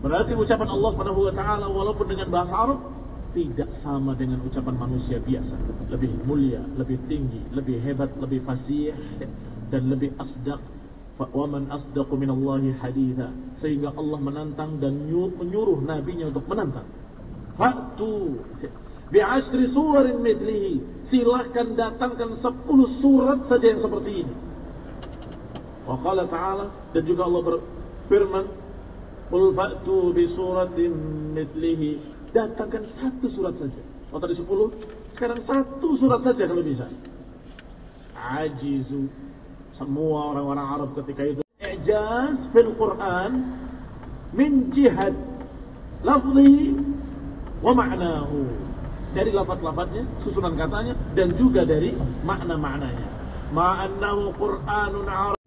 Berarti ucapan Allah Subhanahu wa taala walaupun dengan bahasa Arab tidak sama dengan ucapan manusia biasa. Lebih mulia, lebih tinggi, lebih hebat, lebih fasih dan lebih asdaq. Wa man asdaqu minallahi haditha. Sehingga Allah menantang dan menyuruh nabinya untuk menantang. Fa'tu bi'ashri suwarin mithlihi. Silahkan datangkan 10 surat saja yang seperti ini. Wa qala ta'ala, dan juga Allah berfirman, qul fa'tu bi suratin mithlihi. Datangkan 1 surat saja. Oh tadi 10, sekarang 1 surat saja kalau bisa. Ajizu. Semua orang-orang Arab ketika itu i'jaz fil Quran min jihad lafzi wa ma'nahu. Dari lafaz-lafaznya, susunan katanya, dan juga dari makna-maknanya. Ma'annahu Qur'anun Arab.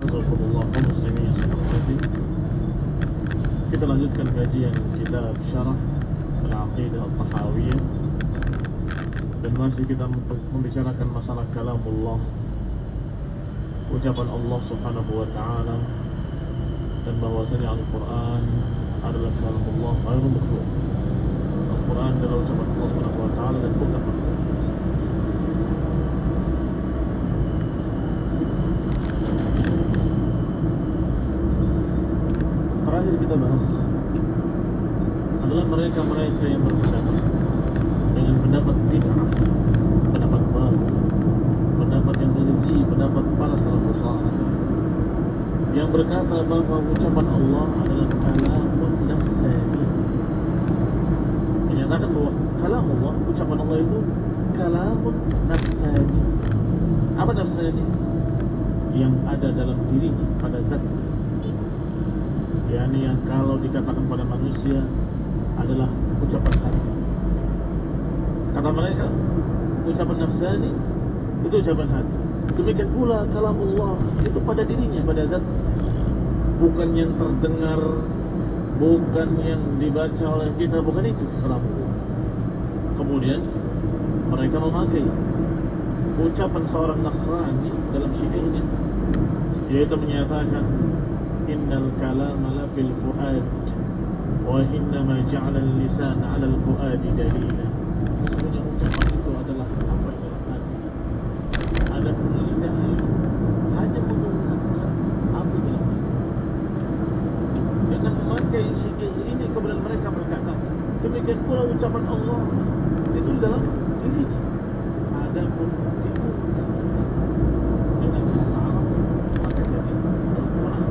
Kita lanjutkan kajian kitab Syarah Al-Aqidah Al-Tahawiyah, dan masih kita membicarakan masalah kalamullah, ucapan Allah Subhanahu wa taala, dan bahwasanya Al-Qur'an adalah kalamullah ghairu makhluk. Al-Qur'an adalah ucapan Allah Subhanahu wa taala dan bukan makhluk. Terakhir kita bahas adalah mereka-mereka yang berpendapat dengan pendapat bid'ah, pendapat baru, pendapat yang berisi, pendapat para salafus saleh, yang berkata bahwa ucapan Allah adalah kalamun nafsani. Menyatakan bahwa kalam Allah, ucapan Allah itu kalamun nafsani. Apa nafsani? Yang ada dalam dirinya, pada zat. Yani yang kalau dikatakan pada manusia adalah ucapan hati. Kata mereka, ucapan nafsani itu ucapan hati. Demikian pula kalamullah itu pada dirinya, pada zat, bukan yang terdengar, bukan yang dibaca oleh kita, bukan itu kalamullah. Kemudian mereka memakai ucapan seorang Nasrani dalam syairnya, yaitu menyatakan innal kalama la fil fuad wa innama ja'ala al-lisan 'ala al-fuad dalila. Sesungguhnya ucapan itu adalah apa yang dalam hati. Ada lidah hanya mengungkapkan apa yang dalam hati. Dengan memakai syair ini kemudian mereka berkata, demikian pula ucapan Allah itu dalam diri. Adapun dengan bahasa Arab maka jadi Al-Quran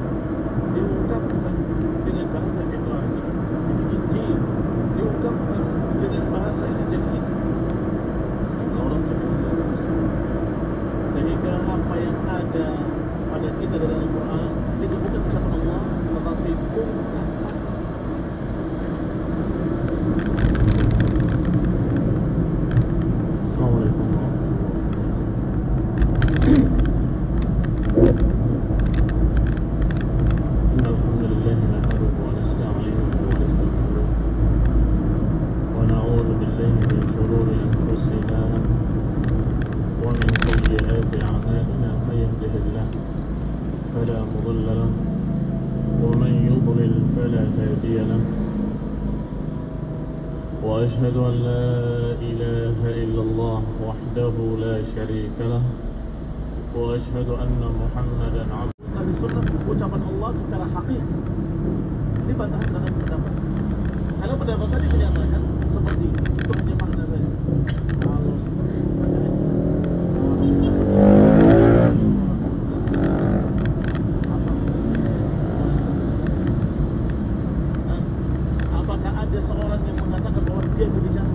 diungkapkan dengan bahasa Ibrani, Injil diungkapkan dengan bahasa ini jadi orang sehingga apa yang ada pada kita dari Al-Quran itu bukan ucapan Allah tetapi ungkapan. وأشهد أن لا إله إلا الله وحده لا شريك له وأشهد أن محمدا عبده ورسوله. Ucapan Allah secara hakiki dibantah dengan pendapat. Kalau pendapat tadi menyatakan seperti itu hanya makna saja. Kalau apakah ada seorang yang mengatakan bahwa dia berbicara?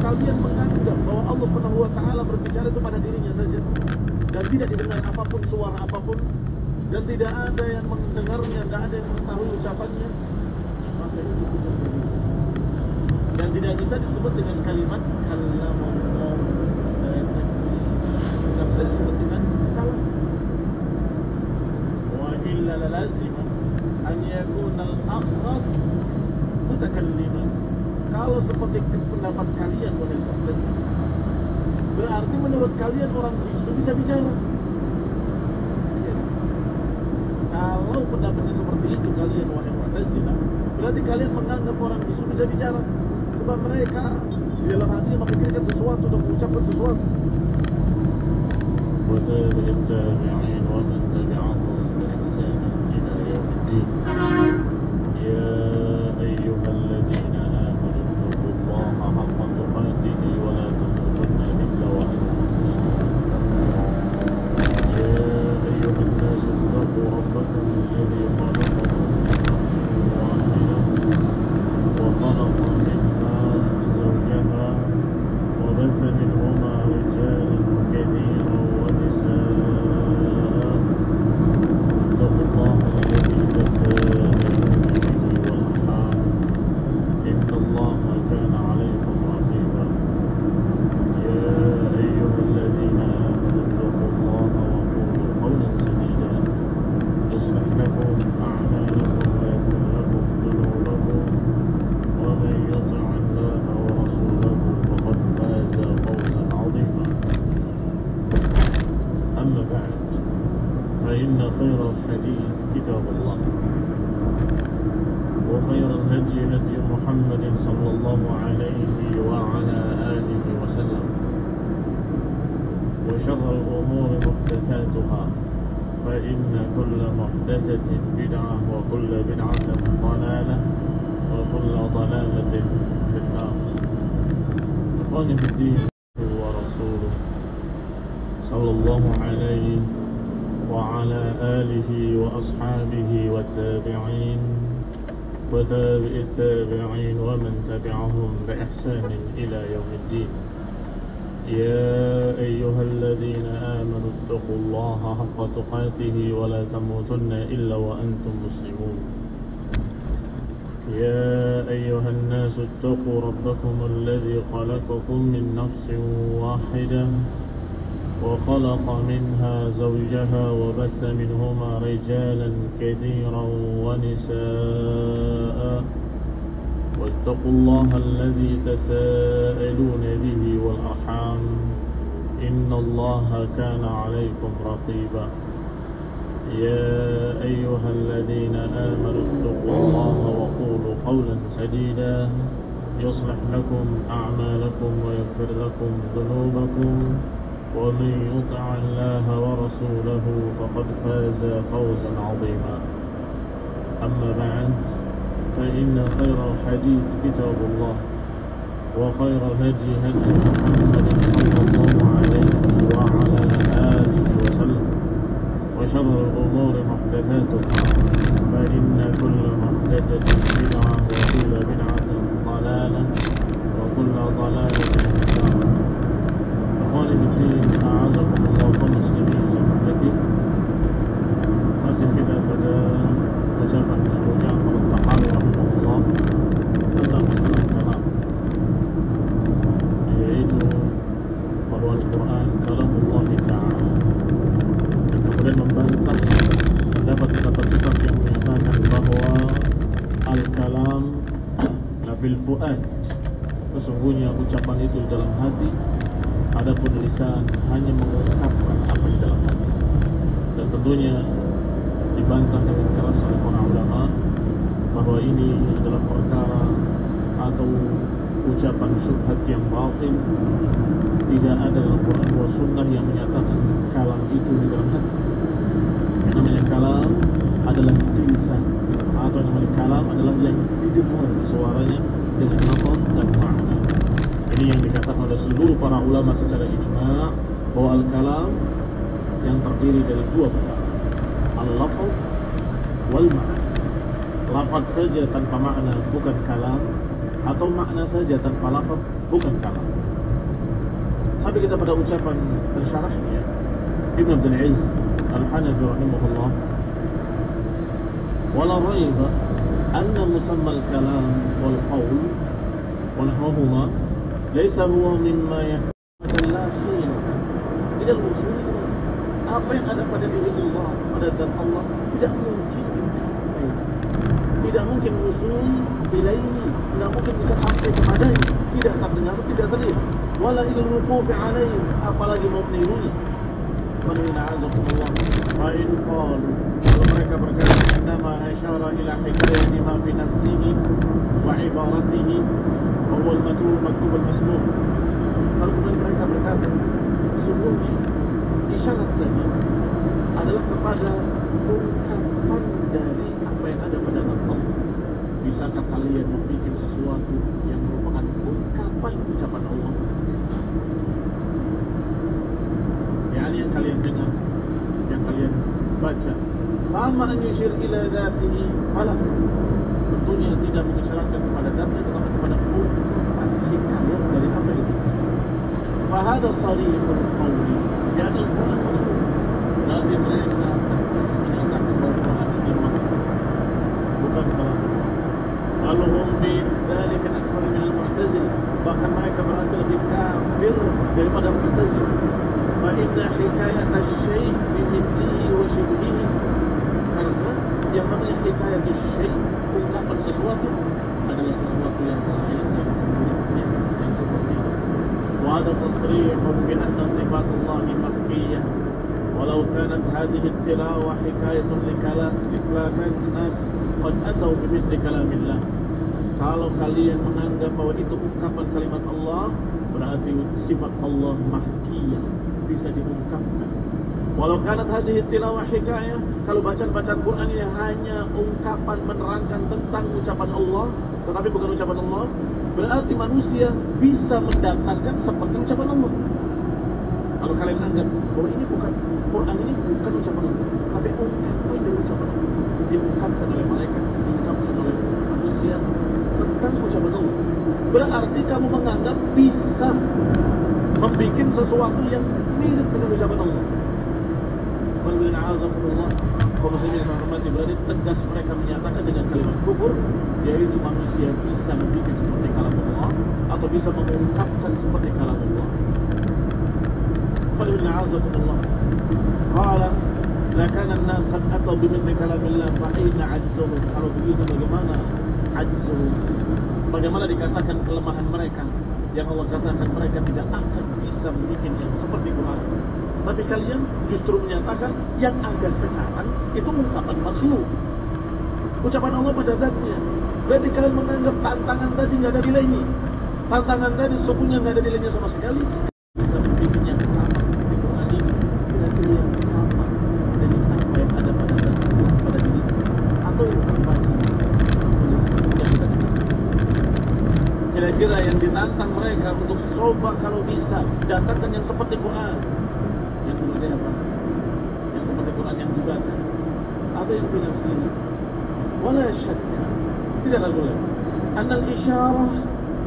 Kalian menganggap bahwa Allah Subhanahu wa taala berbicara itu pada dirinya saja dan tidak didengar apapun, suara apapun, dan tidak ada yang mendengarnya, tidak ada yang mengetahui ucapannya, maka itu dan tidak bisa disebut dengan kalimat kalamullah, tidak bisa disebut dengan kalam. فلازم أن يكون الآخر متكلما. Kalau seperti pendapat kalian wahai Mu'tazilah, berarti menurut kalian orang bisu bisa bicara. Ya. Kalau pendapatnya seperti itu kalian wahai Mu'tazilah, berarti kalian menganggap orang bisu bisa bicara. Sebab mereka di dalam hatinya memikirkan sesuatu dan mengucapkan sesuatu. وتابع التابعين ومن تبعهم بإحسان إلى يوم الدين. يا أيها الذين آمنوا اتقوا الله حق تقاته ولا تموتن إلا وأنتم مسلمون. يا أيها الناس اتقوا ربكم الذي خلقكم من نفس واحدة وخلق منها زوجها وبث منهما رجالا كثيرا ونساء. اتقوا الله الذي تساءلون به والأرحام إن الله كان عليكم رقيبا. يا أيها الذين آمنوا اتقوا الله وقولوا قولا سديدا يصلح لكم أعمالكم ويغفر لكم ذنوبكم ومن يطع الله ورسوله فقد فاز فوزا عظيما. أما بعد فإن خير الحديث كتاب الله وخير الهدي هدي محمد صلى الله عليه وعلى آله وسلم وشر الأمور محدثاتها فإن كل محدثة بدعة وكل بدعة ضلالة وكل ضلالة في النار. إخواني في الدين ورسوله صلى الله عليه وعلى آله وأصحابه والتابعين وتابع التابعين ومن تبعهم بإحسان إلى يوم الدين. يا أيها الذين آمنوا اتقوا الله حق تقاته ولا تموتن إلا وأنتم مسلمون. يا أيها الناس اتقوا ربكم الذي خلقكم من نفس واحدة وخلق منها زوجها وبث منهما رجالا كثيرا ونساء. واتقوا الله الذي تساءلون به والأرحام إن الله كان عليكم رقيبا. يا أيها الذين آمنوا اتقوا الله وقولوا قولا سديدا يصلح لكم أعمالكم ويغفر لكم ذنوبكم ومن يطع الله ورسوله فقد فاز فوزا عظيما. أما بعد فإن خير الحديث كتاب الله وخير الهدي هدي محمد صلى الله عليه وعلى آله وسلم وشر الأمور محدثاتها فإن كل محدثة بدعة وكل بدعة ضلالة وكل ضلالة في النار. Ikhwani fillah, a'azakumullah kaum muslimin yang berbahagia. Masih kita pada ucapan Abu Ja'far At-Tahawi rahimahullah tentang masalah kalam, yaitu bahwa Al-Quran kalamullah ta'ala, dan kemudian membantah pendapat-pendapat sesat yang menyatakan bahwa al-kalam lafil fuad, sesungguhnya ucapan itu di dalam hati, adapun lisan hanya mengungkapkan apa di dalam hati. Dan tentunya dibantah dengan keras oleh para ulama bahwa ini adalah perkara atau ucapan syubhat yang batil. Tidak ada dalam Quran wa sunnah yang menyatakan kalam itu di dalam hati. Yang namanya kalam adalah lisan, atau yang namanya kalam adalah yang didengar suaranya dengan lafaz dan makna. Ini yang dikatakan oleh seluruh para ulama secara ijma' bahwa al-kalam yang terdiri dari dua perkara, al-lafaz wal ma'na. Lafaz saja tanpa makna bukan kalam, atau makna saja tanpa lafaz bukan kalam. Sampai kita pada ucapan pensyarahnya Ibn Abdul Aziz Al-Hanafi rahimahullah, wala raiba anna musamma al-kalam wal qawl wa nahwuhuma laysa huwa mimma yahtaaju la shay'a ila al-usul. Apa yang ada pada diri Allah, pada zat Allah, tidak mungkin ilaihi. Tidak mungkin usul ilaihi, tidak mungkin bisa sampai kepadanya, tidak terdengar, tidak terlihat. Wala ilal wuquf alaihi, apalagi mau menirunya. Fa'in qalu, kalau mereka berkata innama asyara ila hikayati ma fi nafsihi wa ibaratihi wa huwa al-maktub al-masmur. Kalau kemudian mereka berkata sesungguhnya isyarat tadi adalah kepada ungkapan dari apa yang ada pada Allah. Bisakah kalian membuat sesuatu yang merupakan ungkapan ucapan Allah? Yang kalian dengar, yang kalian baca, sama an yushir ila dzatihi malah tentunya tidak mengisyaratkan kepada zatnya tetapi kepada ungkapan hikayat dari apa itu. Fa hadha sharihul qawli, yani Al-Quran maksud. Berarti mereka menyatakan bahwa Quran ini makhluk, bukan kalam. Lalu hum bi dzalika akbar min al-Mu'tazilah, bahkan mereka berarti lebih kafir daripada Mu'tazilah. فإن حكاية الشيء بمثله وشبهه, karena yang namanya hikayat syai', ungkapan sesuatu adalah sesuatu yang lain yang miripnya, yang seperti itu. Wa hadha tasrihun bi anna sifat Allah makhfiyah walau kanat hadhihi at-tilawah hikayatun li kalam nas qad ataw bi mithli kalamillah. Kalau kalian menganggap bahwa itu ungkapan kalimat Allah, berarti sifat Allah makhfiyah, bisa diungkapkan. Walau kanat hadhihi tilawah hikayah, kalau bacaan Quran ini hanya ungkapan menerangkan tentang ucapan Allah, tetapi bukan ucapan Allah, berarti manusia bisa mendatangkan seperti ucapan Allah. Kalau kalian anggap bahwa ini bukan Quran, ini bukan ucapan Allah, tapi ungkapan dari ucapan Allah, diungkapkan oleh malaikat, diungkapkan oleh manusia tentang ucapan Allah, berarti kamu menganggap bisa membuat sesuatu yang mirip dengan ucapan Allah. Wallahu a'lam. Kaum muslimin yang hormati, berarti tegas mereka menyatakan dengan kalimat kufur, yaitu manusia bisa membuat seperti kalam Allah atau bisa mengungkapkan seperti kalam Allah. Wallahu a'lam. Qala la kana an-nas qad ataw bi mithli kalamillah fa aina 'ajzuhum. Kalau begitu bagaimana ajzuhum? Bagaimana dikatakan kelemahan mereka? Yang Allah katakan mereka tidak akan bisa membuat yang seperti Quran. Tapi kalian justru menyatakan yang ada sekarang itu ungkapan makhluk, ucapan Allah pada zatnya. Berarti kalian menganggap tantangan tadi nggak ada nilainya. Tantangan tadi sesungguhnya nggak ada nilainya sama sekali. Bisa membuat yang sama seperti Quran ini, berarti yang sama dari apa yang ada pada zatnya, pada diri atau yang terbaca. Kira-kira yang ditantang mereka untuk coba kalau bisa datangkan yang seperti Quran, yang seperti apa? Yang seperti Quran yang dibaca, atau yang bilang sendiri. Wala syakka, tidak ragu lagi. Anal isyarah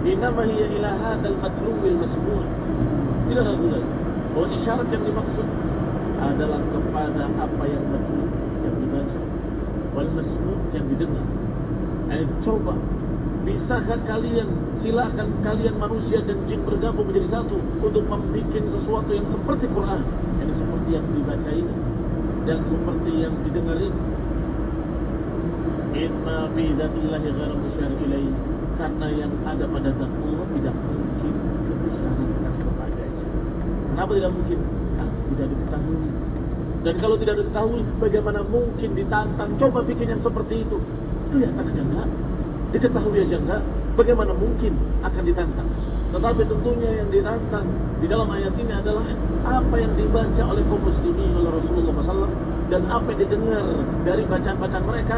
inama hiya ila hadzal matlubul masmu'. Tidak ragu lagi bahwa isyarat yang dimaksud adalah kepada apa yang matlub, yang dibaca, wal masmu' yang didengar. Coba, bisakah kalian, silakan kalian manusia dan jin bergabung menjadi satu untuk membuat sesuatu yang seperti Quran, yang seperti yang dibaca ini dan seperti yang didengar ini. Inna fi dzatillahi ghairu musyar ilaih, karena yang ada pada zat Allah tidak mungkin disyaratkan kepadanya. Kenapa tidak mungkin? Tidak diketahui. Dan kalau tidak diketahui, bagaimana mungkin ditantang? Coba bikin yang seperti itu. Kelihatan aja enggak, diketahui aja enggak, bagaimana mungkin akan ditantang? Tetapi tentunya yang ditantang di dalam ayat ini adalah apa yang dibaca oleh kaum muslimin oleh Rasulullah SAW dan apa yang didengar dari bacaan-bacaan mereka.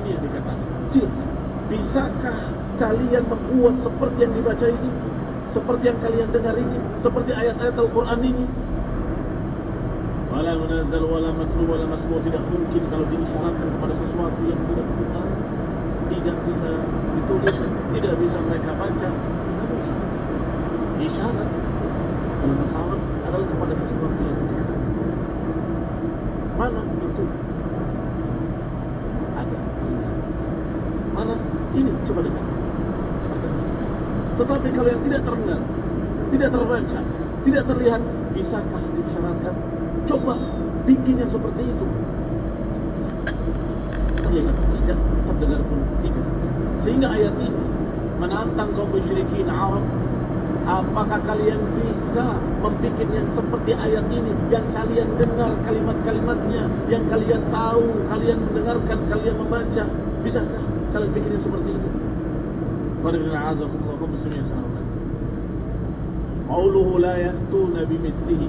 Ini yang dikatakan, bisakah kalian membuat seperti yang dibaca ini, seperti yang kalian dengar ini, seperti ayat-ayat Al-Quran ini? Wala munazzal wala matlub wala masmu', tidak mungkin kalau diisyaratkan kepada sesuatu yang tidak benar, tidak bisa ditulis, tidak bisa mereka baca. Isyarat dalam pesawat adalah kepada sesuatu yang benar. Mana itu? Ada. Mana? Ini coba dengar. Tetapi kalau yang tidak terdengar, tidak terbaca, tidak terlihat, bisakah disyaratkan? Coba bikin yang seperti itu. Ya, Sehingga ayat ini menantang kaum musyrikin Arab, apakah kalian bisa membuat yang seperti ayat ini, yang kalian dengar kalimat-kalimatnya, yang kalian tahu, kalian mendengarkan, kalian membaca, bisakah kalian bikin yang seperti itu? Qauluhu la ya'tuna bimithlihi.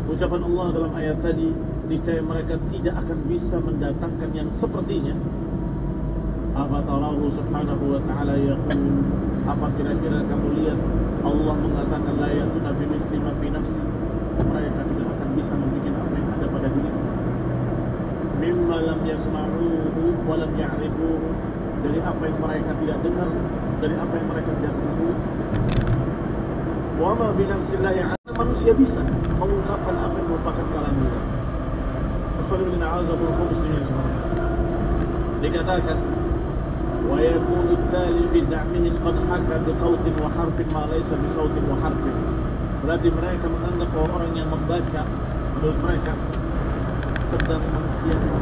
Ucapan Allah dalam ayat tadi, niscaya mereka tidak akan bisa mendatangkan yang sepertinya. Afatarahu subhanahu wa ta'ala yaqul, apa kira-kira kamu lihat Allah mengatakan la ya'tuna bimithli ma fi nafsi, mereka tidak akan bisa membuat apa yang ada pada diri mimma lam yasma'uhu wa lam ya'rifuhu, dari apa yang mereka tidak dengar, dari apa yang mereka tidak tahu. Wa ma bi nafsillahi 'ala, manusia bisa mengungkapkan apa yang merupakan kalam Allah. Dikatakan wa yakunu tsali bi da'mihi qad haka bi sautin wa harfin ma laysa bi sautin wa harfin. Berarti mereka menganggap bahwa orang yang membaca menurut mereka sedang mengiyakan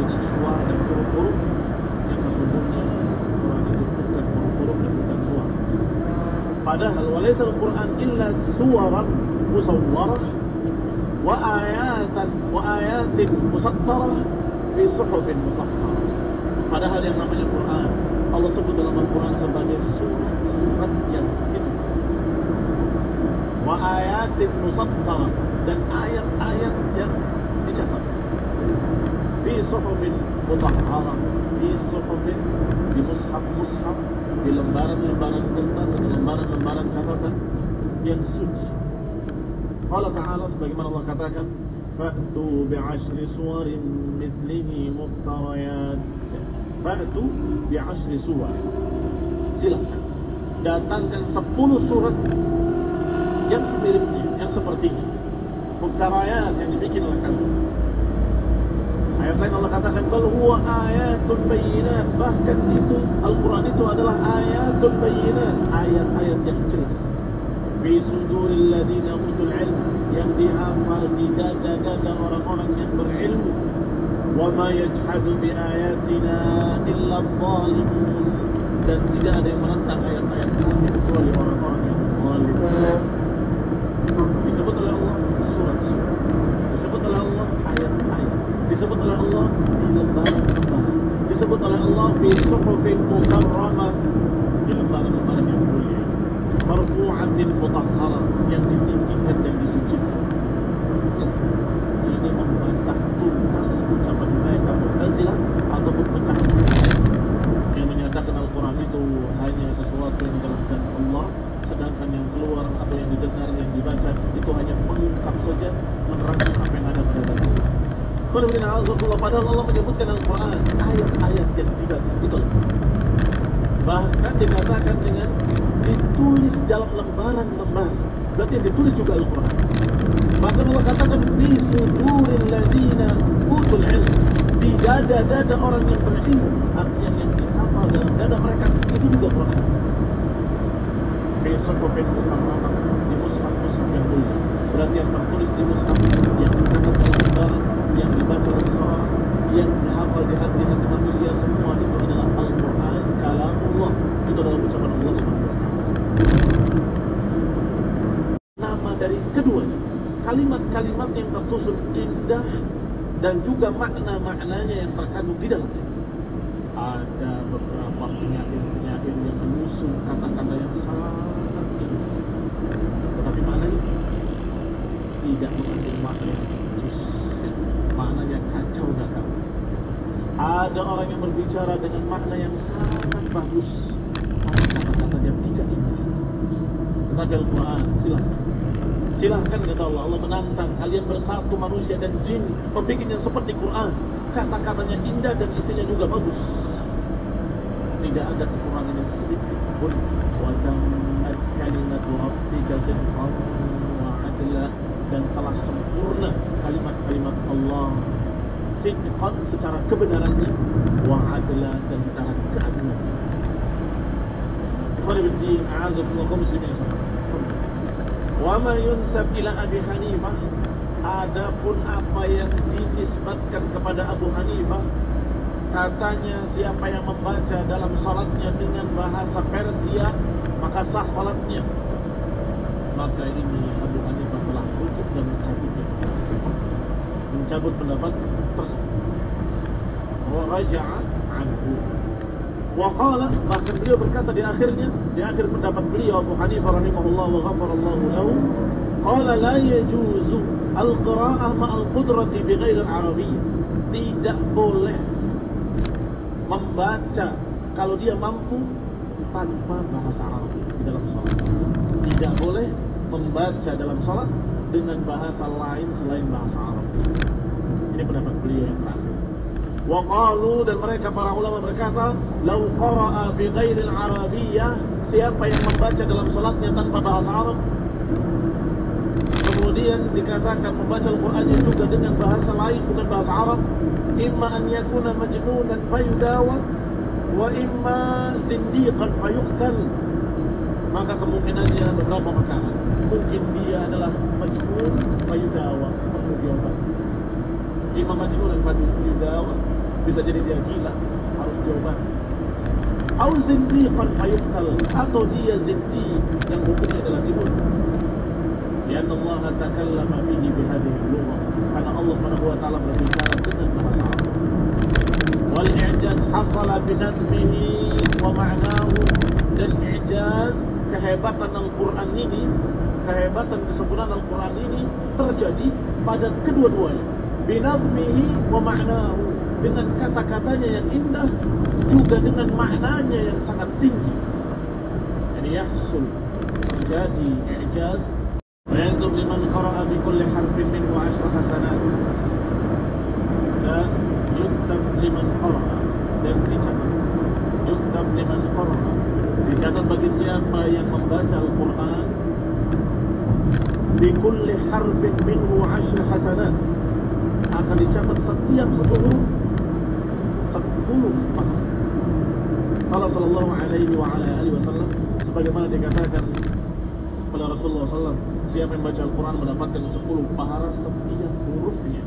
dengan suara dan huruf-huruf yang sesungguhnya Quran itu bukan huruf-huruf dan bukan suara. Padahal walaysa al-Quran illa suwaran musawwarah wa ayatin musattarah fi suhufin mutahharah. Padahal yang namanya Quran, Allah sebut dalam Al-Quran sebagai surat yang hidup. Wa ayatin musattarah, dan ayat-ayat yang dicatat. Fi suhufin mutahharah, fi suhufin, di mushaf-mushaf, di lembaran-lembaran kertas, di lembaran-lembaran catatan yang suci. Allah Ta'ala sebagaimana Allah katakan, fa'tu bi'ashri suwarin mithlihi muftarayat. Fa'tu bi'ashri suwar, silakan datangkan 10 surat yang semiripnya, yang sepertinya, muftarayat, yang dibikin oleh kamu. Ayat lain Allah katakan, bal huwa ayatun bayyinat, bahkan itu Al-Quran itu adalah ayatun bayyinat, ayat-ayat yang jelas. Fi suduril ladina utul ilm, yang dihafal di dada-dada orang-orang yang berilmu. Wa ma yajhadu bi ayatina illa adh-dhalimun, dan tidak ada yang menentang ayat-ayat kami kecuali orang-orang yang zalim. Disebut oleh Allah surat-surat, disebut oleh Allah ayat-ayat, disebut oleh Allah di lembaran-lembaran, disebut oleh Allah fi suhufin mukarramah, di lembaran-lembaran yang mulia, marfu'atin mutahharah, yang ditinggikan dan disucikan. Ini membantah tuntas ucapan mereka Mu'tazilah ataupun pecah yang menyatakan Al-Quran itu hanya sesuatu yang dijelaskan Allah, sedangkan yang keluar atau yang didengar, yang dibaca itu hanya mengungkap saja, menerangkan apa yang ada pada dalam. Padahal Allah menyebutkan Al-Quran ayat-ayat yang dibaca itu, bahkan dikatakan dengan ditulis dalam lembaran-lembaran, berarti yang ditulis juga Al-Quran. Bahkan Allah katakan fi suduril ladina utul ilm, di dada-dada orang yang berilmu, artinya yang dihafal dalam dada mereka itu juga Quran. Fi suhufin mukarramah, di mushaf-mushaf yang mulia, berarti yang tertulis di mushaf yang dicatat oleh lembaran, yang dibaca oleh seorang, yang dihafal di hati-hati manusia, semua itu adalah Al-Quran, kalamullah. Itu adalah ucapan Allah SWT. Nama dari keduanya, kalimat-kalimat yang tersusun indah dan juga makna-maknanya yang terkandung di dalamnya. Ada beberapa penyair-penyair yang menyusun kata-kata yang sangat indah, tetapi maknanya tidak mengandung makna yang khusus, maknanya kacau dakar. Ada orang yang berbicara dengan makna yang sangat bagus, kata-katanya tidak indah. Tetapi Al-Quran, silahkan kata Allah. Allah menantang kalian bersatu manusia dan jin, membuat yang seperti Quran, kata-katanya indah dan isinya juga bagus, tidak ada kekurangan yang sedikit pun. Wa tammat kalimatu rabbika sidqan wa adla, dan telah sempurna kalimat-kalimat Allah sidqan, secara kebenarannya, wa adla, dan secara keadilan. Qul a'udzu muslimin. Wa ma yunsab ila Abi Hanifah, adapun apa yang dinisbatkan kepada Abu Hanifah, katanya siapa yang membaca dalam salatnya dengan bahasa Persia maka sah salatnya. Maka ini Abu Hanifah telah rujuk dan mencabut pendapat tersebut. Wa raja'a anhu. Wa qala, bahkan beliau berkata di akhir pendapat beliau Abu Hanifah rahimahullah wa ghafarallahu lahu, qala la yajuzu al-qira'ah ma'al qudrati bighairi al-arabiyyah. Tidak boleh membaca kalau dia mampu tanpa bahasa Arab di dalam salat. Tidak boleh membaca dalam salat dengan bahasa lain selain bahasa Arab. Ini pendapat beliau yang terakhir. Wa qalu, dan mereka para ulama berkata, law qara'a bi ghairi al-arabiyyah, siapa yang membaca dalam salatnya tanpa bahasa Arab, kemudian dikatakan membaca Al-Quran juga dengan bahasa lain bukan bahasa Arab, imma an yakuna majnunan fayudawa wa imma zindiqan fayuqtal. Maka kemungkinannya beberapa perkara. Mungkin dia adalah majnun fayudawa, perlu diobati. Imam majnunan fayudawa, bisa jadi dia gila, harus diobati. Au zindiqan fayuqtal, atau dia zindiq yang hukumnya adalah dibunuh. Karena Allah takallama bihi bihadhihi al-lughah, karena Allah Subhanahu wa taala berbicara dengan bahasa Arab. Wal i'jaz hasala bi nadmihi wa ma'nahu, dan i'jaz, kehebatan Al-Quran ini, kehebatan kesempurnaan Al-Quran ini terjadi pada kedua-duanya. Bi nadmihi wa ma'nahu, dengan kata-katanya yang indah juga dengan maknanya yang sangat tinggi. Jadi yahsul, terjadi i'jaz. ويكتب لمن قرأ بكل حرف منه 10 حسنات. Dan yuktab liman qara'a, dan dicatat. Yuktab liman qara'a, dicatat bagi siapa yang membaca Al-Quran bikulli harfin minhu 10 hasanat, akan dicatat setiap satu huruf 10 pahala. Qala sallallahu alaihi wa ala alihi wasallam, sebagaimana dikatakan oleh Rasulullah SAW, siapa yang baca Al-Quran mendapatkan 10 pahala setiap hurufnya.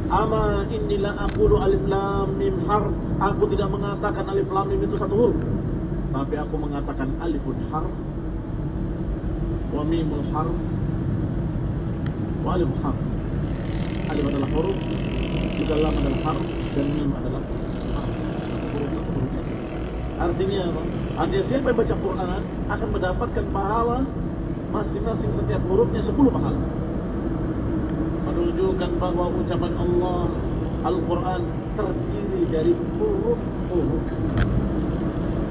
Ama inni la aqulu alif lam mim harf, aku tidak mengatakan alif lam mim itu satu huruf, tapi aku mengatakan alifun harf, wa mimul harf, wa alif harf. Alif adalah huruf, juga lam adalah harf, dan mim adalah harf. Huruf. Artinya apa? Artinya siapa yang baca Quran akan mendapatkan pahala masing-masing setiap hurufnya 10 pahala. Menunjukkan bahwa ucapan Allah Al-Quran terdiri dari huruf-huruf.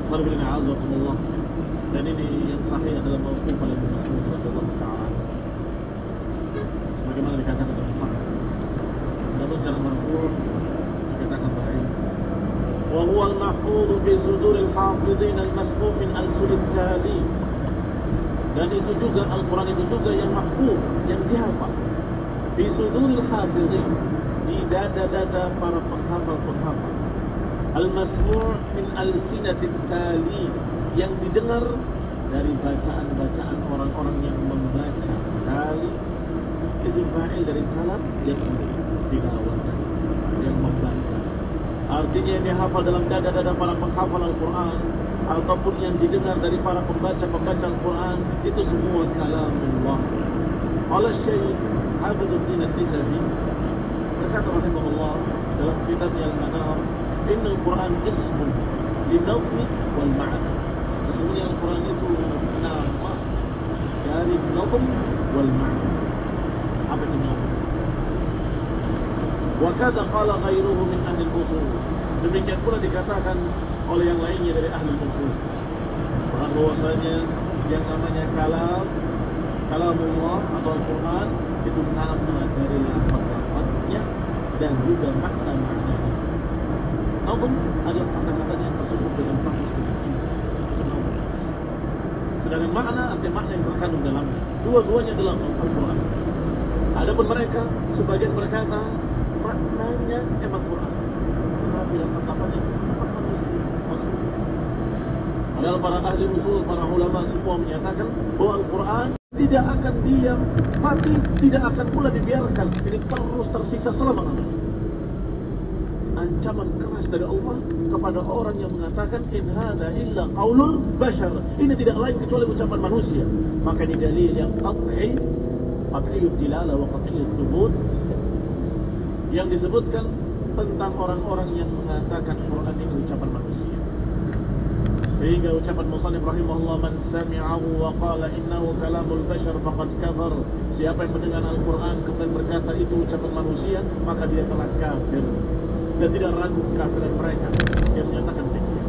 Alhamdulillah. Dan ini yang sahih adalah mauquf oleh Rasulullah sallallahu alaihi wasallam. Bagaimana dikatakan dalam hadis. Namun secara marfu' dikatakan baik. Wa huwa al-mahfuz fi sudur al-hafizin al-masfu' min al-sul al-tali. Dan itu juga Al-Quran itu juga yang mahfuz, yang dihafal. Fi suduril hafizin, di dada-dada para penghafal-penghafal. Al-masmu' min al-sinatit tali, yang didengar dari bacaan-bacaan orang-orang yang membaca. Tali itu fa'il dari salat, yang tilawah, yang membaca. Artinya yang dihafal dalam dada-dada para penghafal Al-Quran, ataupun yang didengar dari para pembaca Al-Quran, itu semua kalamullah. Qala Syekh Habibudin Al-Tizawi, berkata rahimahullah dalam kitabnya Al-Manar, inna Al-Quran ismun linawmi wal ma'na. Sesungguhnya Al-Quran itu nama dari nawm wal ma'na. Apa itu nawm? Wa kadza qala ghairuhu min ahli al-usul. Demikian pula dikatakan oleh yang lainnya dari ahli usul, bahwasanya yang namanya kalamullah atau Al-Quran itu nama dari lafaz-lafaznya dan juga makna-maknanya. Namun adalah kata-katanya yang tersebut dengan lafaz seperti sedangkan makna arti makna yang terkandung dalamnya. Dua-duanya adalah Al-Quran. Adapun mereka sebagian berkata maknanya emang Quran, tetapi lafaz-lafaznya padahal para ahli usul, para ulama semua menyatakan bahwa Al-Quran tidak akan diam, mati, tidak akan pula dibiarkan. Ini terus tersiksa selama-lamanya. ancaman keras dari Allah kepada orang yang mengatakan in hadza illa qaulul bashar. Ini tidak lain kecuali ucapan manusia. Maka ini dalil yang qat'iyud dilalah wa qat'iyud thubut yang disebutkan tentang orang-orang yang mengatakan Quran ini ucapan manusia. Sehingga ucapan musannif rahimahullah, man sami'ahu wa qala innahu kalamul bashar faqad kafar. Siapa yang mendengar Al-Quran kemudian berkata itu ucapan manusia, maka dia telah kafir. Dan tidak ragu kafiran mereka yang menyatakan demikian.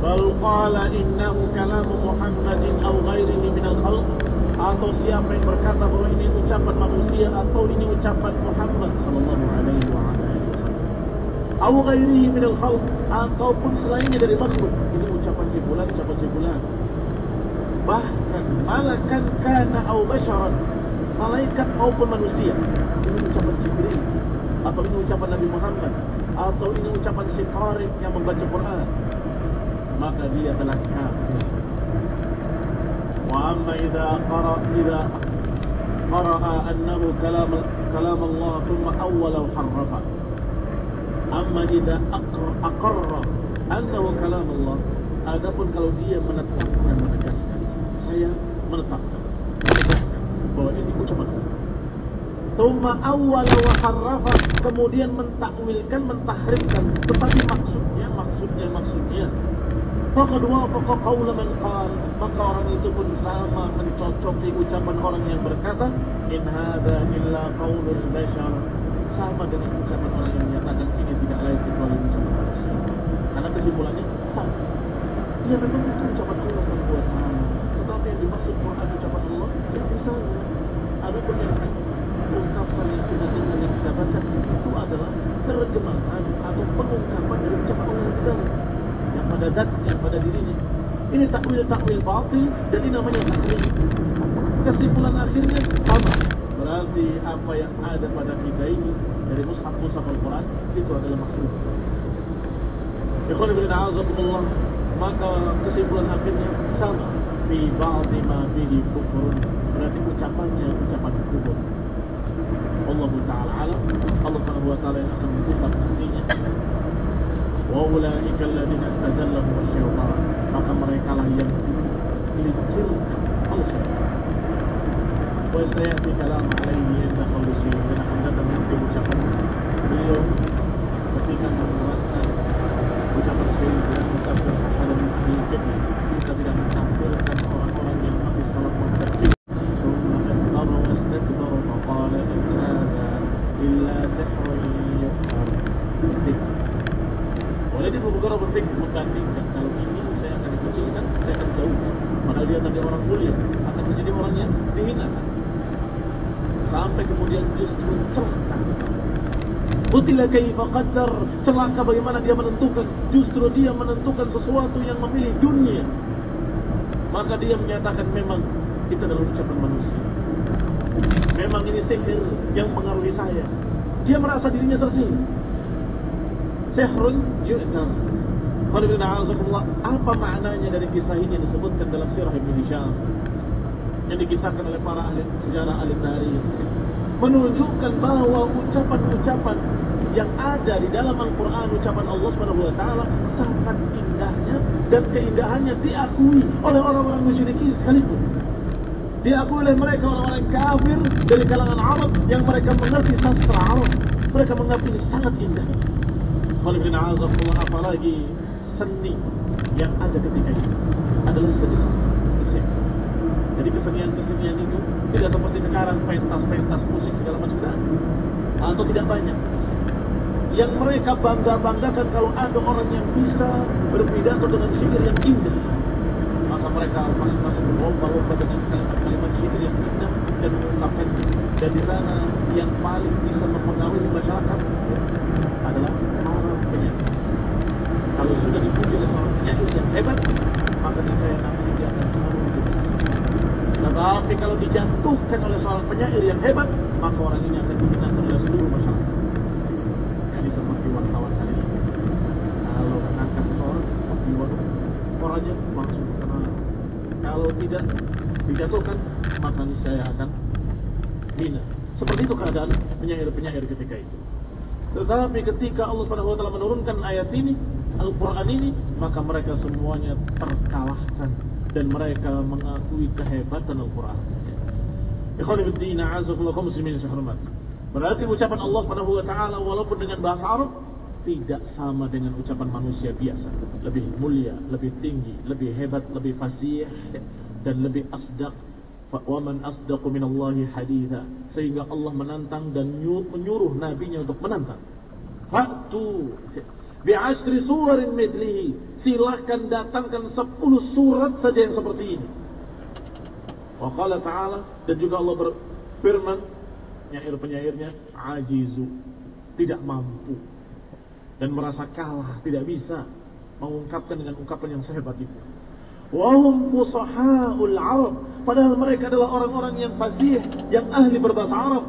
Bal qala innahu kalamu Muhammadin aw ghairihi minal khalq. Atau siapa yang berkata bahwa ini ucapan manusia atau ini ucapan Muhammad sallallahu alaihi wa alihi wasallam. Aw ghairihi minal khalq, ataupun selainnya dari makhluk. Ini ucapan si fulan. Bahkan malakan kana aw basharan, malaikat maupun manusia. Ini ucapan Jibril, atau ini ucapan Nabi Muhammad, atau ini ucapan si qari yang membaca Quran, maka dia telah kafir. Wa amma idza qara'a annahu kalam Allah thumma awwala wa harrafa. Amma idza aqarra annahu kalam Allah, adapun kalau dia menetapkan, menegaskan, saya menetapkan bahwa ini ucapan Allah. Tsumma awwala wa harrafa, kemudian mentakwilkan, mentahrifkan, tetapi maksudnya faqad wafaqa qaula man qala, maka orang itu pun sama mencocoki ucapan orang yang berkata in hadza illa qaulul bashar, sama dengan ucapan orang yang menyatakan ini tidak lain kecuali ucapan manusia. Karena kesimpulannya sama. Dia memang itu ucapan Allah Subhanahu wa taala, tetapi yang dimaksud Quran ucapan Allah ya misalnya ada penyampaian ungkapan yang sudah yang kita baca itu adalah terjemahan atau pengungkapan dari ucapan Allah yang pada zat, yang pada dirinya. Ini takwil batil, jadi namanya takwil. Kesimpulan akhirnya sama. Berarti apa yang ada pada kita ini dari mushaf Al-Quran itu adalah makhluk. Ikhwan fillah a'azakumullah, maka kesimpulan akhirnya sama. Fi ba'di ma bihi kufrun, berarti ucapannya ucapan kufur. Allah Ta'ala alam, Allah Subhanahu wa ta'ala yang akan mengungkap nantinya. Wa ulaika alladziina istazallahum asy-syaitan, maka mereka lah yang dilincirkan Allah. Wa sayati kalam alaihi inda qawlihi, dan akan datang nanti ucapan beliau ketika menguatkan ucapan beliau dan ucapan pada mungkin kita tidak menampilkan orang-orang yang masih salah mengkaji. Oleh itu Abu Hurairah berpikir membandingkan, kalau ini saya akan dikecilkan, saya akan jauhkan. Padahal dia tadi orang mulia, akan menjadi orang yang dihinakan. Sampai kemudian justru celaka. Qutila kaifa qaddar, celaka bagaimana dia menentukan. Justru dia menentukan sesuatu yang memilih dunia. Maka dia menyatakan memang itu adalah ucapan manusia. Memang ini sihir yang mengaruhi saya. Dia merasa dirinya tersinggung. Sihrun yu'tar. Apa maknanya dari kisah ini yang disebutkan dalam sirah Ibn Hisham yang dikisahkan oleh para ahli sejarah, ahli tarikh, menunjukkan bahwa ucapan-ucapan yang ada di dalam Al-Quran, ucapan Allah Subhanahu wa taala sangat indahnya, dan keindahannya diakui oleh orang-orang musyrikin sekalipun. Diakui oleh mereka orang-orang kafir dari kalangan Arab yang mereka mengerti sastra Arab. Mereka menganggap ini sangat indah. Apalagi seni yang ada ketika itu adalah seni. Jadi kesenian-kesenian itu tidak seperti sekarang pentas musik segala macam, atau tidak banyak. Yang mereka bangga-banggakan kalau ada orang yang bisa berpidato dengan syair yang indah, maka mereka masing-masing berlomba-lomba dengan kalimat-kalimat syair yang indah dan mengungkapkannya. Dan di sana yang paling bisa mempengaruhi masyarakat adalah orang penyanyi. Kalau sudah dipuji oleh seorang penyanyi yang hebat, maka saya nanti dia akan selalu hidup. Tetapi kalau dijatuhkan oleh seorang penyair yang hebat, maka orang ini akan dihinakan oleh seluruh masyarakat. Jadi seperti wartawan hari ini, kalau mengangkat seorang di warung, orangnya langsung terkenal. Kalau tidak dijatuhkan, maka saya akan hina. Seperti itu keadaan penyair-penyair ketika itu. Tetapi ketika Allah Subhanahu wa taala menurunkan ayat ini, Al-Qur'an ini, maka mereka semuanya terkalahkan dan mereka mengakui kehebatan Al-Qur'an. Ikhwan fillah, a'azzakumullah kaum muslimin yang saya hormati. Berarti ucapan Allah Subhanahu wa taala walaupun dengan bahasa Arab tidak sama dengan ucapan manusia biasa. Lebih mulia, lebih tinggi, lebih hebat, lebih fasih dan lebih asdaq. Wa man asdaqu minallahi haditha. Sehingga Allah menantang dan menyuruh nabinya untuk menantang. Fa'tu bi'ashri suwarin mithlihi. Silahkan datangkan 10 surat saja yang seperti ini. Wa qala ta'ala, dan juga Allah berfirman, penyair-penyairnya ajizu, tidak mampu dan merasa kalah, tidak bisa mengungkapkan dengan ungkapan yang sehebat itu. Wahum fusahaul Arab, padahal mereka adalah orang-orang yang fasih, yang ahli berbahasa Arab.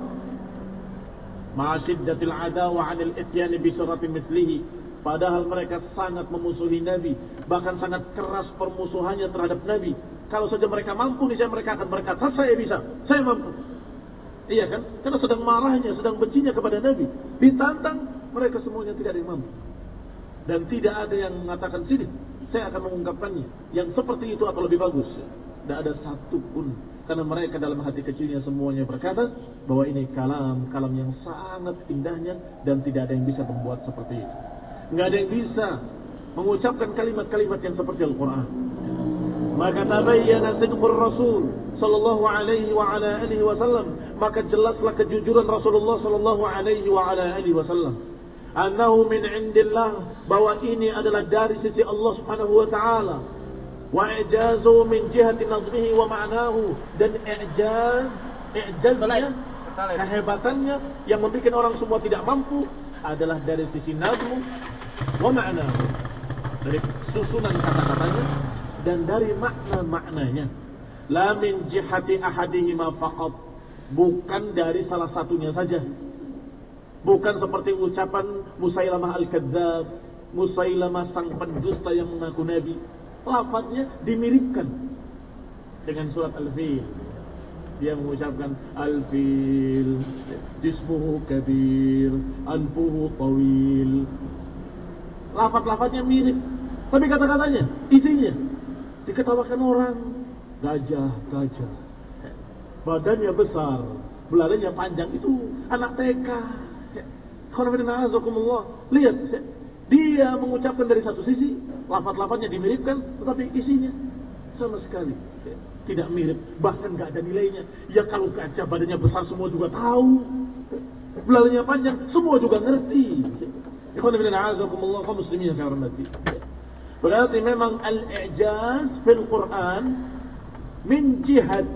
Ma'ashiddatil adawa 'anil ityani bi syaratin mithlihi, padahal mereka sangat memusuhi Nabi, bahkan sangat keras permusuhannya terhadap Nabi. Kalau saja mereka mampu, niscaya mereka akan berkata, saya bisa, saya mampu. Iya kan? Karena sedang marahnya, sedang bencinya kepada Nabi. Ditantang, mereka semuanya tidak ada yang mampu. Dan tidak ada yang mengatakan, sini, saya akan mengungkapkannya yang seperti itu atau lebih bagus. Tidak ada satu pun. Karena mereka dalam hati kecilnya semuanya berkata bahwa ini kalam yang sangat indahnya dan tidak ada yang bisa membuat seperti itu. Tidak ada yang bisa mengucapkan kalimat-kalimat yang seperti Al-Quran. Maka tabayyana sidqur Rasul sallallahu alaihi wa ala alihi wasallam, maka jelaslah kejujuran Rasulullah sallallahu alaihi wa ala alihi wasallam. Annahu min indillah, bahwa ini adalah dari sisi Allah Subhanahu wa taala. Wa i'jazu min jihati nazmihi wa ma'nahu, dan i'jaznya, kehebatannya yang membuat orang semua tidak mampu adalah dari sisi nazmu wa ma'nahu, dari susunan kata-katanya dan dari makna-maknanya. La min jihati ahadihima faqat, bukan dari salah satunya saja. Bukan seperti ucapan Musailamah al-Kadzdzab, Musailamah sang pendusta yang mengaku nabi. Lafaznya dimiripkan dengan surat Al-Fil. Dia mengucapkan Al-Fil, jismuhu kabir, anfuhu tawil. Lafaz-lafaznya mirip, tapi kata-katanya, isinya diketawakan orang. Gajah, badannya besar, belalainya panjang, itu anak TK. Lihat, dia mengucapkan dari satu sisi, lafaz-lafaznya dimiripkan, tetapi isinya sama sekali tidak mirip, bahkan gak ada nilainya. Ya kalau gajah badannya besar semua juga tahu, belalainya panjang semua juga ngerti. Kaum muslimin yang saya hormati. Berarti memang al-i'jaz fil Quran min jihad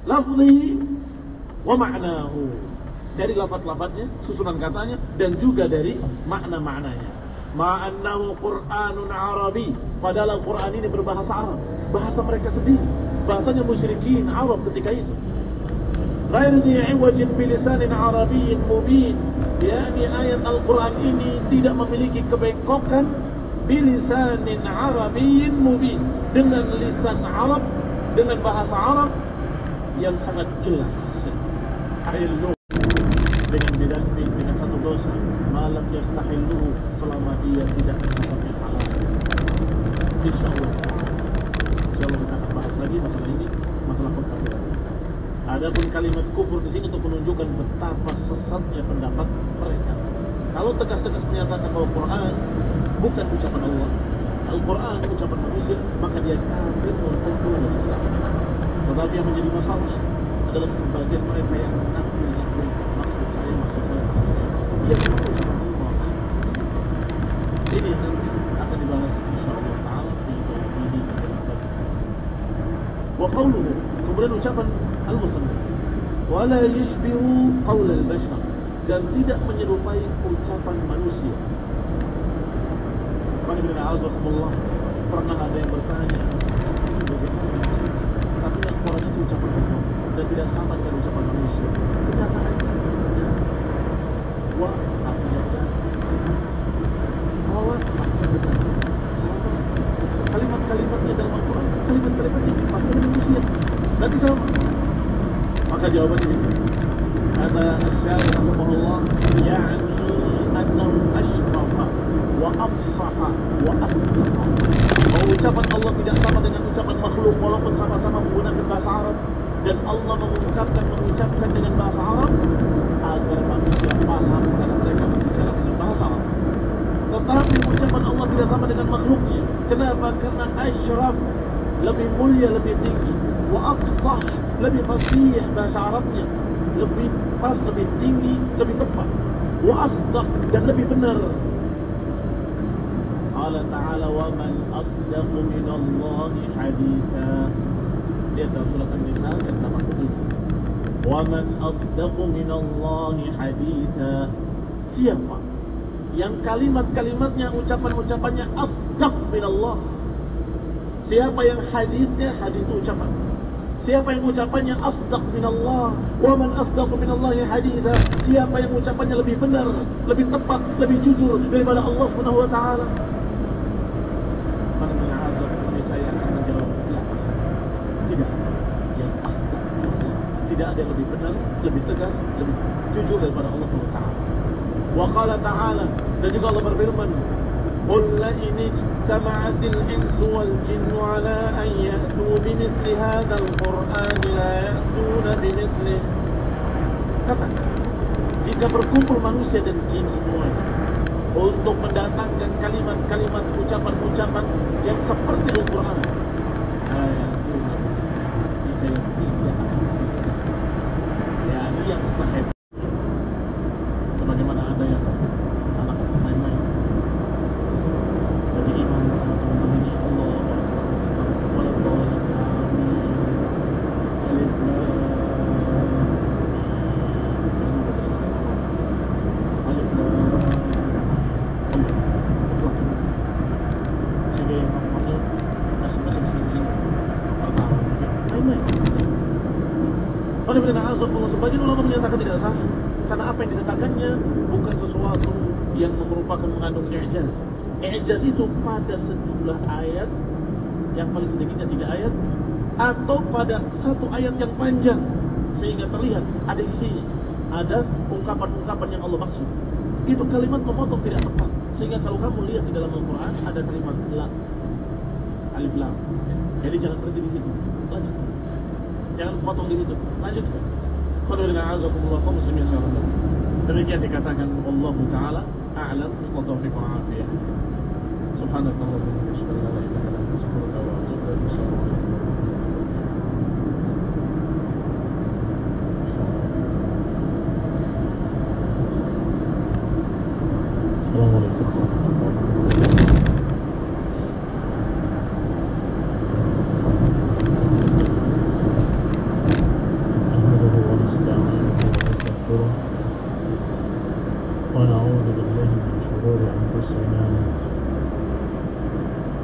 lafzi wa ma'nahu, dari lafaz-lafaznya, susunan katanya, dan juga dari makna-maknanya. Ma'annahu Qur'anun Arabi, padahal Al-Quran ini berbahasa Arab, bahasa mereka sendiri, bahasanya musyrikin Arab ketika itu. Ghair di'iwajin bilisanin Arabiyyin mubin, yakni ayat Al-Quran ini tidak memiliki kebengkokan, bilisanin Arabiyyin mubin, dengan lisan Arab, dengan bahasa Arab yang sangat jelas. Ayat dengan satu dosa, malam yastahilluhu, selama dia tidak mengatakan halal. Insyaallah kita akan bahas lagi masalah ini, masalah perkafiran. Adapun kalimat kufur di sini untuk menunjukkan betapa sesatnya pendapat mereka. Kalau tegas-tegas menyatakan bahwa Quran bukan ucapan Allah, Al-Quran ucapan manusia, maka dia kafir untuk Islam. Tetapi yang menjadi masalah adalah sebagian mereka yang mengaku yang ucapan Allah. Ini nanti akan dibahas insyaallah taala di ini. Wa qawluhu, kemudian ucapan al-musannif, wala yushbihu qaul al-bashar, dan tidak menyerupai ucapan manusia. Alhamdulillah, pernah ada yang bertanya, tapi yang Quran itu ucapan Allah dan tidak sama dengan ucapan manusia. Kenyataannya wa artinya awal kalimat-kalimatnya dalam Al-Quran, kalimat-kalimatnya dipakai dengan manusia. Nanti sama. Maka jawabannya ini, kata Asy-Syaikh rahimahullah, ya'ni afsaha wa asdaqa. Bahwa ucapan Allah tidak sama dengan ucapan makhluk walaupun sama-sama menggunakan bahasa Arab, dan Allah mengucapkan dengan bahasa Arab agar manusia paham karena mereka berbicara dengan bahasa Arab. Tetapi ucapan Allah tidak sama dengan makhluknya. Kenapa? Karena asyraf, lebih mulia, lebih tinggi. Wa afsah, lebih fasih bahasa Arabnya, lebih pas, lebih tinggi, lebih tepat. Wa asdaq, dan lebih benar. Allah Ta'ala, wa man asdaqu minallahi haditha. Dia dalam surat An-Nisa ayat 87. Wa man asdaqu minallahi haditha. Siapa yang kalimat-kalimatnya, ucapan-ucapannya asdaq minallah? Siapa yang hadisnya, hadis itu ucapan. Siapa yang ucapannya asdaq minallah? Wa man asdaqu minallahi haditha. Siapa yang ucapannya lebih benar, lebih tepat, lebih jujur daripada Allah Subhanahu wa taala? Mana min azab, saya akan menjawab la. Tidak. Yang asdaq, tidak ada yang lebih benar, lebih tegas, lebih jujur daripada Allah Subhanahu wa taala. Wa qala ta'ala, dan juga Allah berfirman, قل لئن اجتمعت الإنس والجن على أن يأتوا بمثل هذا القرآن لا يأتون بمثله. Katakan, jika berkumpul manusia dan jin semuanya untuk mendatangkan kalimat-kalimat, ucapan-ucapan yang seperti Al-Quran, yang sahih. Sebagaimana ada yang anak main-main. Jadi imam teman-teman ini Allah sebagian ulama menyatakan tidak sah karena apa yang dikatakannya bukan sesuatu yang merupakan mengandung i'jaz. I'jaz itu pada sejumlah ayat yang paling sedikitnya 3 ayat atau pada satu ayat yang panjang sehingga terlihat ada isinya, ada ungkapan-ungkapan yang Allah maksud. Itu kalimat memotong tidak tepat sehingga kalau kamu lihat di dalam Al-Quran ada kalimat lam, alif lam. Jadi jangan berhenti di situ, lanjut. Jangan potong di situ, lanjutkan. Demikian dikatakan Allah Ta'ala a'lam wa taufiq wa afiyah. Subhanallah wa bihamdihi.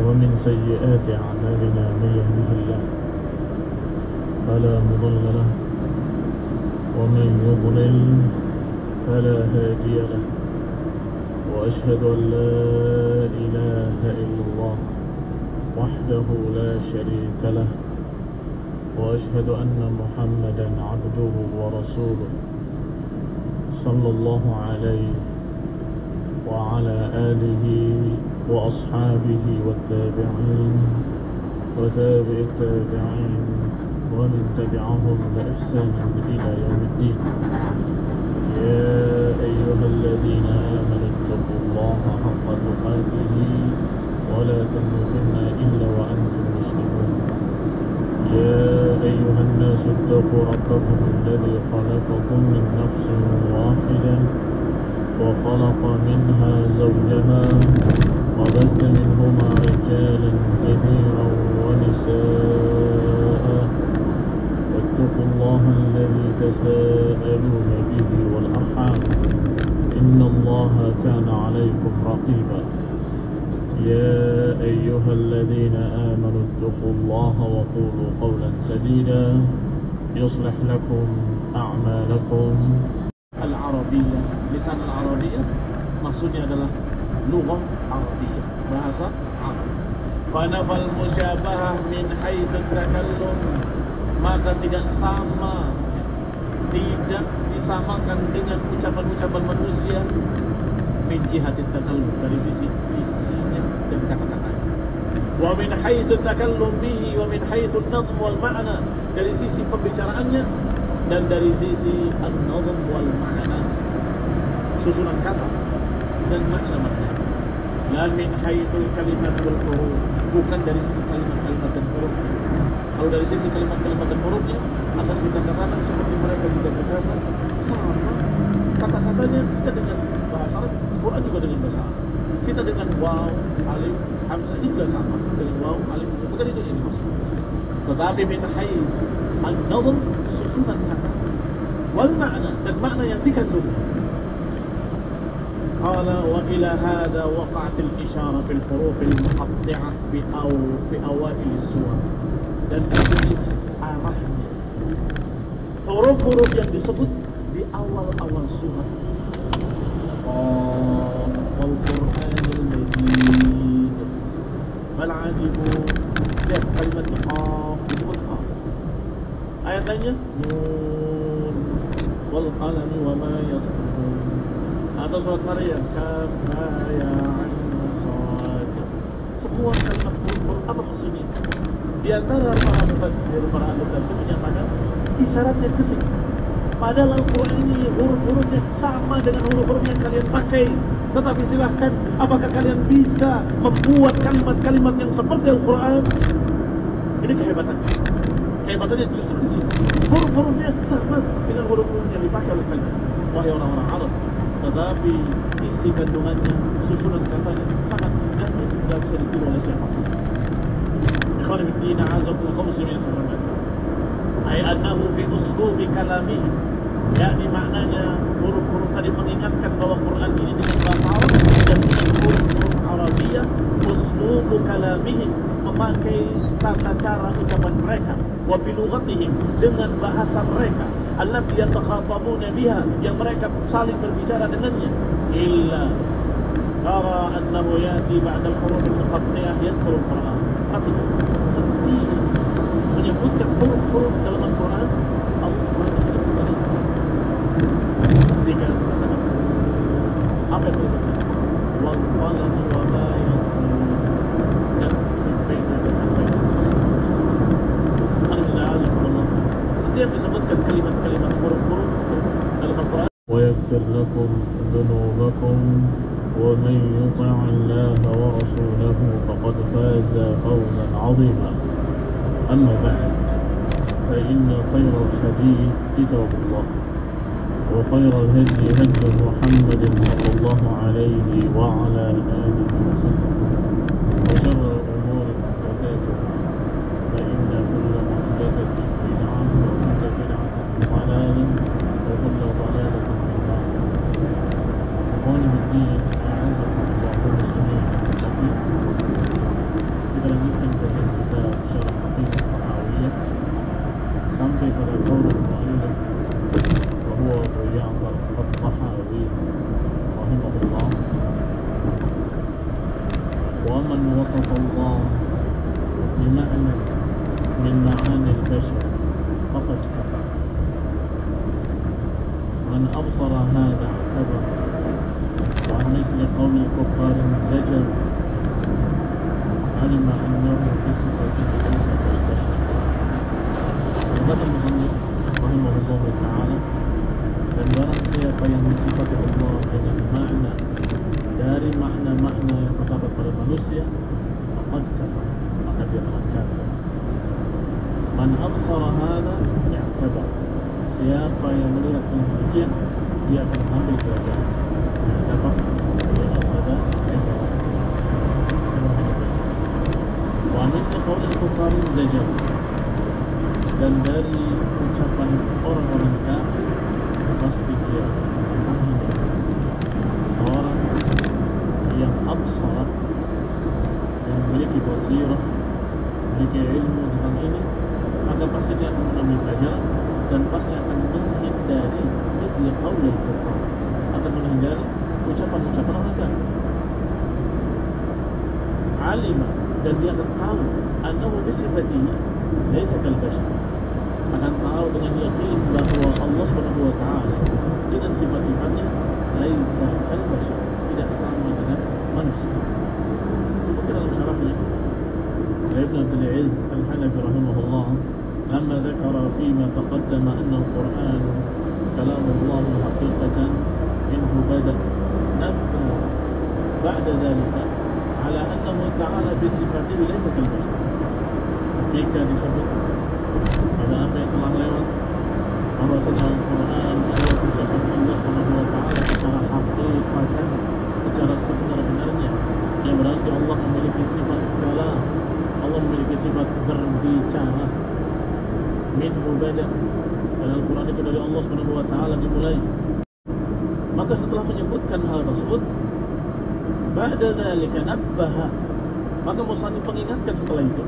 ومن سيئات أعمالنا من يهده الله فلا مضل له ومن يضلل فلا هادي له وأشهد أن لا إله إلا الله وحده لا شريك له وأشهد أن محمدا عبده ورسوله صلى الله عليه وعلى آله وأصحابه والتابعين وتابع التابعين ومن تبعهم بإحسان إلى يوم الدين. يا أيها الذين آمنوا اتقوا الله حق تقاته ولا تموتن إلا وأنتم مسلمون. يا أيها الناس اتقوا ربكم الذي خلقكم من نفس واحدة وخلق منها زوجها وبث منهما رجالا كثيرا ونساء واتقوا الله الذي تساءلون به والأرحام إن الله كان عليكم رقيبا. يا أيها الذين آمنوا اتقوا الله وقولوا قولا سديدا يصلح لكم أعمالكم. Al-Arabiyah, lisan Al-Arabiyah maksudnya adalah lughah Arabiyah, bahasa Arab. Fanafal musyabahah min haitsu takallum, maka tidak sama, tidak disamakan dengan ucapan-ucapan manusia min jihati takallum, dari sisi isinya dan kata-katanya. Wa min haitsu takallum bihi wa min haitsu an-nazm wal ma'na, dari sisi pembicaraannya dan dari sisi an-nazm wal ma'na, susunan kata dan makna-makna. La min haitsu kalimat wal huruf, bukan dari sisi kalimat-kalimat dan huruf. Kalau dari sisi kalimat-kalimat dan hurufnya, akan kita katakan seperti mereka juga berkata sama. Kata-katanya kita dengan bahasa Arab, Quran juga dengan bahasa Arab. Kita dengan waw, alif, hamzah juga sama dengan waw, alif, bukan itu yang dimaksud. Tetapi min haitsu an-nazm, susunan kata, wal ma'na, dan makna yang dikandung. قال وإلى هذا وقعت الإشارة في الحروف المقطعة في أوائل السور. Dan ini arahnya huruf-huruf yang disebut di awal-awal surat. Al-Qur'anul Majid. Bal ajibu, lihat kalimat qaf disebut qaf. Ayat lainnya nun wal qalam wa ma yasturun. Atau surat Maryam kaf ya ain sad. Semua kalimat huruf apa maksudnya? Di antara para mufassir, para ahli tafsir menyatakan isyaratnya ketik. Padahal Al-Quran ini huruf-hurufnya sama dengan huruf-huruf yang kalian pakai. Tetapi silahkan, apakah kalian bisa membuat kalimat-kalimat yang seperti Al-Quran? Ini kehebatan. Kehebatannya justru di sini. Huruf-hurufnya sama dengan huruf-huruf yang dipakai oleh kalian. Wahai orang-orang Arab. Tetapi isi kandungannya, susunan katanya sangat mudah dan tidak bisa ditiru oleh siapapun. Ikhwan fillah, a'azakumullah kaum muslimin sekalian. Ay annahu fi uslubi kalamihi, yakni maknanya huruf-huruf tadi mengingatkan bahwa Quran ini dengan bahasa Arab dan dengan huruf-huruf Arabiyah. Uslubu kalamihi, memakai tata cara ucapan mereka, wa bi lughatihim, dengan bahasa mereka, allati yatakhatabuna biha, yang mereka saling berbicara dengannya. Illa tara annahu yati ba'da al-huruf al-muqatta'ah yadhkuru al-Quran. Tapi menyebutkan huruf-huruf dalam Al-Quran, Allah menyebutkan ketika katakan apa yang disebutkan wal qalam wa ma yasturun, dan berbeda dengan apa yang Allah. Setiap disebutkan kalimat-kalimat huruf-huruf dalam Al-Quran. ويغفر لكم ذنوبكم ومن يطع الله ورسوله فقد فاز فوزا عظيما. أما بعد، فإن خير الحديث كتاب الله، وخير الهدي هدي محمد صلى الله عليه وعلى آله وسلم، وشر الأمور محدثاتها، فإن كل محدثة بدعة، وكل بدعة ضلالة، وكل ضلالة في النار. إخواني في الدين، أعزكم الله المسلمين. Kita lanjutkan kajian kita secara haqiqah tahawiyah sampai pada qaul al-mu'allif wa huwa Abu Ja'far al-Tahawi rahimahullah. Wa man wasafa Allah bima'na min ma'ani al-bashar faqad kafar. Man absara hadha i'tabar wa mithli qawl al-kuffar zajr علم أنه بصفة ليس كالبشر. Kata Muhammad rahimahullah ta'ala, dan barang siapa yang mensifati Allah dengan makna dari makna-makna yang terdapat pada manusia, maka dia telah kafir. Man absara hadha i'tabar, siapa yang melihat yang demikian, dia akan ambil pelajaran. Dapat ada wanita kaum kufarin dajjal, dan dari ucapan orang-orang kafir pasti dia orang yang absar, yang memiliki basirah, memiliki ilmu tentang ini, maka pasti dia akan mengambil pelajaran dan pasti akan menghindari mithli qaul al-kufar, akan menghindari ucapan-ucapan orang kafir. Alima, dan dia akan tahu annahu bisifatihi laisa kalbashar, akan tahu dengan yakin bahwa Allah Subhanahu wa ta'ala dengan sifat-sifatnya laisa kalbashar, tidak sama تقدم أن القرآن كلام الله حقيقة منه بدأ نبه بعد ذلك على أنه تعالى بصفاته ليس كالبشر. Jika disebut pada apa yang telah lewat bahwasanya Al-Quran adalah ucapan Allah Subhanahu wa Ta'ala secara hakikatan, secara sebenar-benarnya, yang berarti Allah memiliki sifat kalam, Allah memiliki sifat berbicara. Minhu bada, dan Al-Quran itu dari Allah Subhanahu wa Ta'ala dimulai. Maka setelah menyebutkan hal tersebut, ba'da dzalika nabbaha, maka musannif mengingatkan setelah itu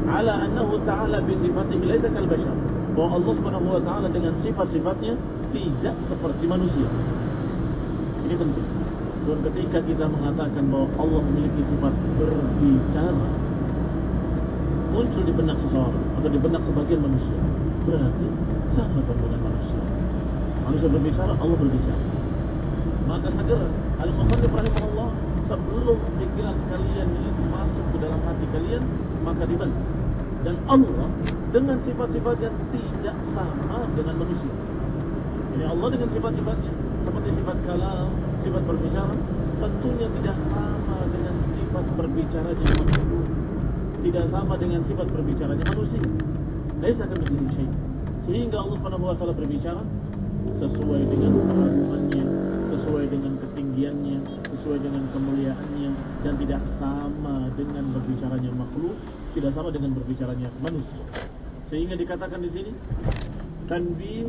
ala annahu ta'ala bi sifatihi laisa kal bashar, bahwa Allah Subhanahu wa Ta'ala dengan sifat-sifatnya tidak seperti manusia. Ini penting. Dan ketika kita mengatakan bahwa Allah memiliki sifat berbicara, muncul di benak seseorang atau di benak sebagian manusia, berarti sama dengan manusia. Manusia berbicara, Allah berbicara. Maka segera al-musannif rahimahullah, sebelum pikiran kalian ini masuk ke dalam hati kalian, maka dibentuk. Dan Allah dengan sifat-sifat yang tidak sama dengan manusia. Jadi Allah dengan sifat-sifatnya seperti sifat kalam, sifat berbicara, tentunya tidak sama dengan sifat berbicaranya manusia. Tidak sama dengan sifat berbicaranya manusia. Laisa kamitslihi syai'. Sehingga Allah Subhanahu wa Ta'ala berbicara sesuai dengan keagungannya, sesuai dengan ketinggiannya, sesuai dengan kemuliaannya, dan tidak sama dengan berbicaranya makhluk, tidak sama dengan berbicaranya manusia. Sehingga dikatakan di sini tanbih